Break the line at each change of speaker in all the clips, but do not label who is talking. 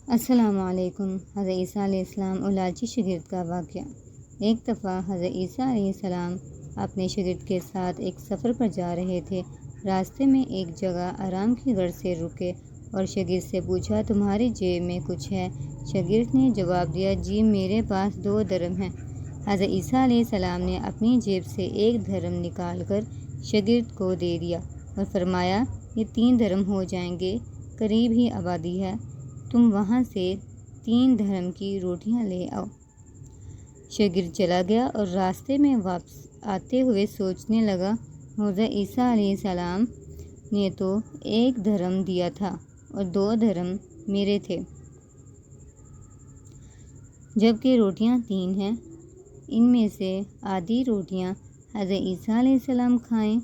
السلام علیکم۔ حضرت عیسیٰ علیہ السلام اور لالچی شاگرد کا واقعہ۔ ایک دفعہ حضرت عیسیٰ علیہ السلام اپنے شاگرد کے ساتھ ایک سفر پر جا رہے تھے۔ راستے میں ایک جگہ آرام کی غرض سے رکے اور شاگرد سے پوچھا، تمہاری جیب میں کچھ ہے؟ شاگرد نے جواب دیا، جی میرے پاس 2 درہم ہیں۔ حضرت عیسیٰ علیہ السلام نے اپنی جیب سے 1 درہم نکال کر شاگرد کو دے دیا اور فرمایا، یہ 3 درہم ہو جائیں گے، قریب ہی آبادی ہے، تم وہاں سے 3 درہم کی روٹیاں لے آؤ۔ شاگرد چلا گیا اور راستے میں واپس آتے ہوئے سوچنے لگا، حضرت عیسیٰ علیہ السلام نے تو 1 درہم دیا تھا اور 2 درہم میرے تھے، جبکہ روٹیاں 3 ہیں۔ ان میں سے آدھی روٹیاں حضرت عیسیٰ علیہ السلام کھائیں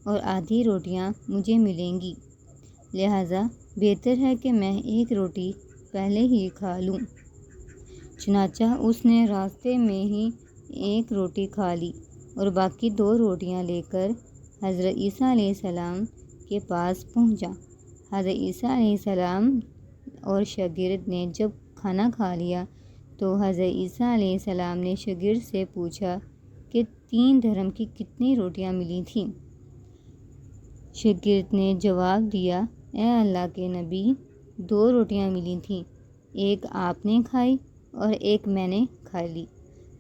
اور آدھی روٹیاں مجھے ملیں گی، لہٰذا بہتر ہے کہ میں 1 روٹی پہلے ہی کھا لوں۔ چنانچہ اس نے راستے میں ہی 1 روٹی کھا لی اور باقی 2 روٹیاں لے کر حضرت عیسیٰ علیہ السلام کے پاس پہنچا۔ حضرت عیسیٰ علیہ السلام اور شاگرد نے جب کھانا کھا لیا تو حضرت عیسیٰ علیہ السلام نے شاگرد سے پوچھا کہ 3 درہم کی کتنی روٹیاں ملی تھیں؟ شاگرد نے جواب دیا، اے اللہ کے نبی، 2 روٹیاں ملی تھیں، 1 آپ نے کھائی اور 1 میں نے کھا لی۔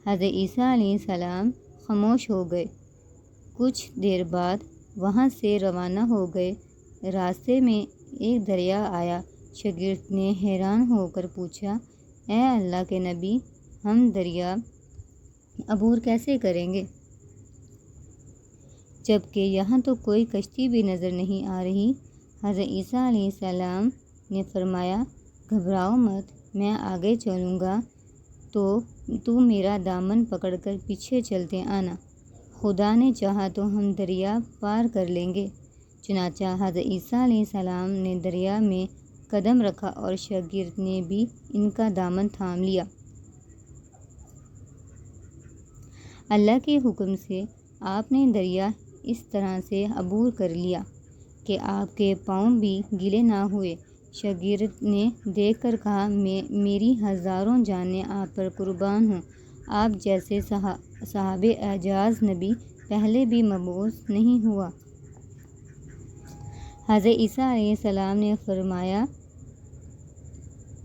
حضرت عیسیٰ علیہ السلام خاموش ہو گئے۔ کچھ دیر بعد وہاں سے روانہ ہو گئے۔ راستے میں ایک دریا آیا۔ شاگرد نے حیران ہو کر پوچھا، اے اللہ کے نبی، ہم دریا عبور کیسے کریں گے، جبکہ یہاں تو کوئی کشتی بھی نظر نہیں آ رہی؟ حضرت عیسیٰ علیہ السلام نے فرمایا، گھبراؤ مت، میں آگے چلوں گا تو میرا دامن پکڑ کر پیچھے چلتے آنا، خدا نے چاہا تو ہم دریا پار کر لیں گے۔ چنانچہ حضرت عیسیٰ علیہ السلام نے دریا میں قدم رکھا اور شاگرد نے بھی ان کا دامن تھام لیا۔ اللہ کے حکم سے آپ نے دریا اس طرح سے عبور کر لیا کہ آپ کے پاؤں بھی گیلے نہ ہوئے۔ شاگرد نے دیکھ کر کہا، میری ہزاروں جانیں آپ پر قربان ہوں، آپ جیسے صاحب اعجاز نبی پہلے بھی مبعوث نہیں ہوا۔ حضرت عیسیٰ علیہ السلام نے فرمایا،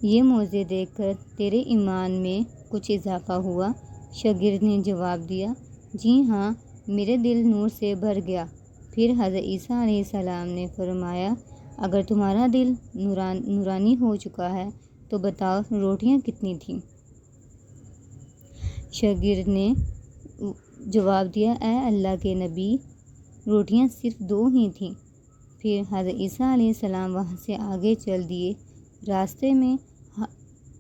یہ معجزے دیکھ کر تیرے ایمان میں کچھ اضافہ ہوا؟ شاگرد نے جواب دیا، جی ہاں، میرے دل نور سے بھر گیا۔ پھر حضرت عیسیٰ علیہ السلام نے فرمایا، اگر تمہارا دل نورانی ہو چکا ہے تو بتاؤ روٹیاں کتنی تھیں؟ شاگرد نے جواب دیا، اے اللہ کے نبی، روٹیاں صرف 2 ہی تھیں۔ پھر حضرت عیسیٰ علیہ السلام وہاں سے آگے چل دیے۔ راستے میں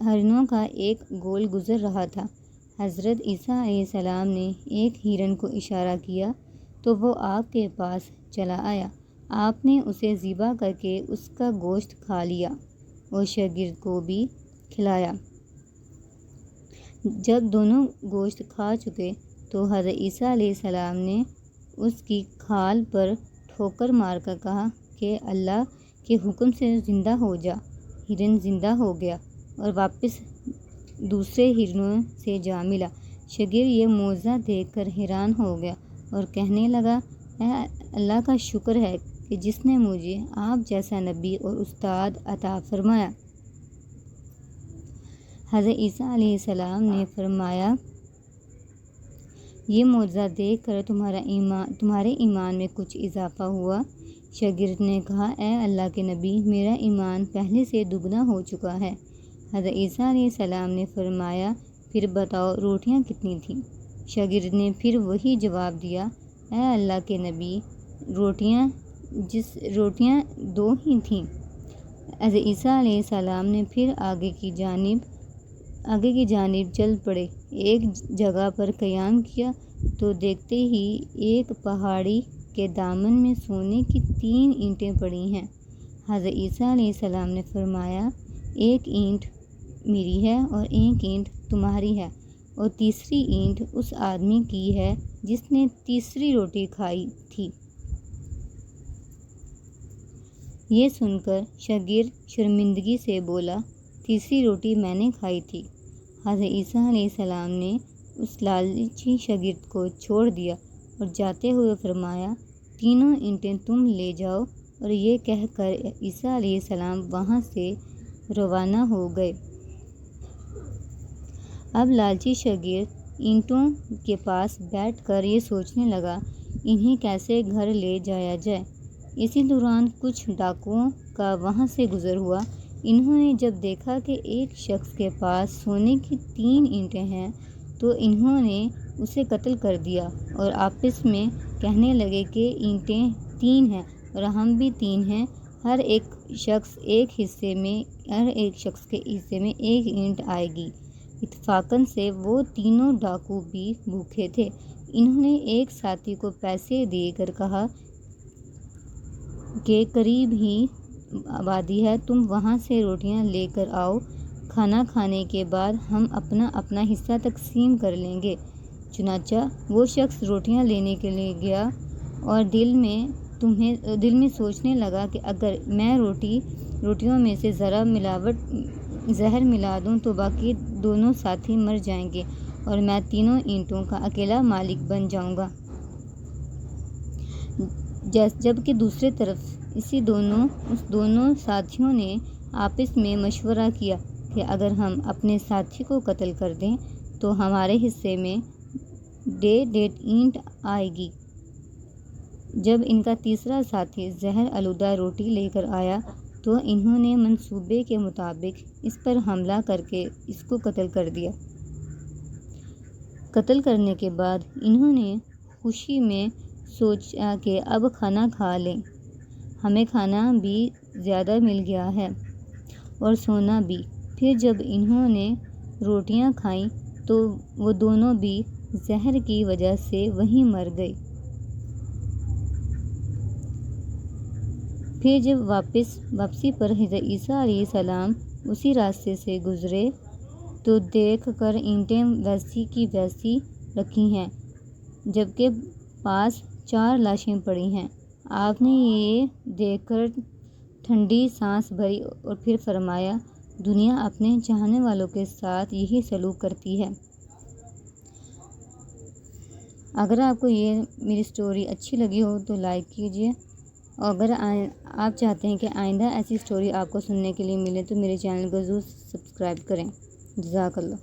ہرنوں کا ایک گول گزر رہا تھا۔ حضرت عیسیٰ علیہ السلام نے ایک ہرن کو اشارہ کیا تو وہ آپ کے پاس چلا آیا۔ آپ نے اسے ذبح کر کے اس کا گوشت کھا لیا اور شاگرد کو بھی کھلایا۔ جب دونوں گوشت کھا چکے تو حضرت عیسیٰ علیہ السلام نے اس کی کھال پر ٹھوکر مار کر کہا کہ اللہ کے حکم سے زندہ ہو جا۔ ہرن زندہ ہو گیا اور واپس دوسرے ہرنوں سے جا ملا۔ شاگرد یہ معجزہ دیکھ کر حیران ہو گیا اور کہنے لگا، اے اللہ کا شکر ہے کہ جس نے مجھے آپ جیسا نبی اور استاد عطا فرمایا۔ حضرت عیسیٰ علیہ السلام نے فرمایا، یہ معجزہ دیکھ کر تمہارے ایمان میں کچھ اضافہ ہوا؟ شاگرد نے کہا، اے اللہ کے نبی، میرا ایمان پہلے سے دگنا ہو چکا ہے۔ حضرت عیسیٰ علیہ السلام نے فرمایا، پھر بتاؤ روٹیاں کتنی تھیں؟ شاگرد نے پھر وہی جواب دیا، اے اللہ کے نبی، روٹیاں 2 ہی تھیں۔ حضرت عیسیٰ علیہ السلام نے پھر آگے کی جانب چل پڑے۔ ایک جگہ پر قیام کیا تو دیکھتے ہی ایک پہاڑی کے دامن میں سونے کی 3 اینٹیں پڑی ہیں۔ حضرت عیسیٰ علیہ السلام نے فرمایا، 1 اینٹ میری ہے اور 1 اینٹ تمہاری ہے اور تیسری اینٹ اس آدمی کی ہے جس نے تیسری روٹی کھائی تھی۔ یہ سن کر شاگرد شرمندگی سے بولا، تیسری روٹی میں نے کھائی تھی۔ حضرت عیسیٰ علیہ السلام نے اس لالچی شاگرد کو چھوڑ دیا اور جاتے ہوئے فرمایا، تینوں اینٹیں تم لے جاؤ، اور یہ کہہ کر عیسیٰ علیہ السلام وہاں سے روانہ ہو گئے۔ اب لالچی شاگرد اینٹوں کے پاس بیٹھ کر یہ سوچنے لگا، انہیں کیسے گھر لے جایا جائے۔ اسی دوران کچھ ڈاکوؤں کا وہاں سے گزر ہوا۔ انہوں نے جب دیکھا کہ ایک شخص کے پاس سونے کی 3 اینٹیں ہیں تو انہوں نے اسے قتل کر دیا اور آپس میں کہنے لگے کہ اینٹیں 3 ہیں اور ہم بھی 3 ہیں، ہر ایک شخص کے حصے میں 1 اینٹ آئے گی۔ اتفاقاً سے وہ تینوں ڈاکو بھی بھوکے تھے۔ انہوں نے ایک ساتھی کو پیسے دے کر کہا کہ قریب ہی آبادی ہے، تم وہاں سے روٹیاں لے کر آؤ، کھانا کھانے کے بعد ہم اپنا اپنا حصہ تقسیم کر لیں گے۔ چنانچہ وہ شخص روٹیاں لینے کے لیے گیا اور دل میں سوچنے لگا کہ اگر میں روٹیوں میں سے ذرا زہر ملا دوں تو باقی دونوں ساتھی مر جائیں گے اور میں تینوں اینٹوں کا اکیلا مالک بن جاؤں گا۔ جبکہ دوسری طرف اس دونوں ساتھیوں نے آپس میں مشورہ کیا کہ اگر ہم اپنے ساتھی کو قتل کر دیں تو ہمارے حصے میں 1.5 اینٹ آئے گی۔ جب ان کا تیسرا ساتھی زہر آلودہ روٹی لے کر آیا تو انہوں نے منصوبے کے مطابق اس پر حملہ کر کے اس کو قتل کر دیا۔ قتل کرنے کے بعد انہوں نے خوشی میں سوچا کہ اب کھانا کھا لیں، ہمیں کھانا بھی زیادہ مل گیا ہے اور سونا بھی۔ پھر جب انہوں نے روٹیاں کھائیں تو وہ دونوں بھی زہر کی وجہ سے وہیں مر گئے۔ پھر جب واپسی پر حضرت عیسیٰ علیہ السلام اسی راستے سے گزرے تو دیکھ کر اینٹیں ویسی کی ویسی رکھی ہیں جبکہ پاس 4 لاشیں پڑی ہیں۔ آپ نے یہ دیکھ کر ٹھنڈی سانس بھری اور پھر فرمایا، دنیا اپنے چاہنے والوں کے ساتھ یہی سلوک کرتی ہے۔ اگر آپ کو یہ میری سٹوری اچھی لگی ہو تو لائک کیجیے، اور اگر آپ چاہتے ہیں کہ آئندہ ایسی سٹوری آپ کو سننے کے لیے ملے تو میرے چینل کو ضرور سبسکرائب کریں۔ جزاک اللہ۔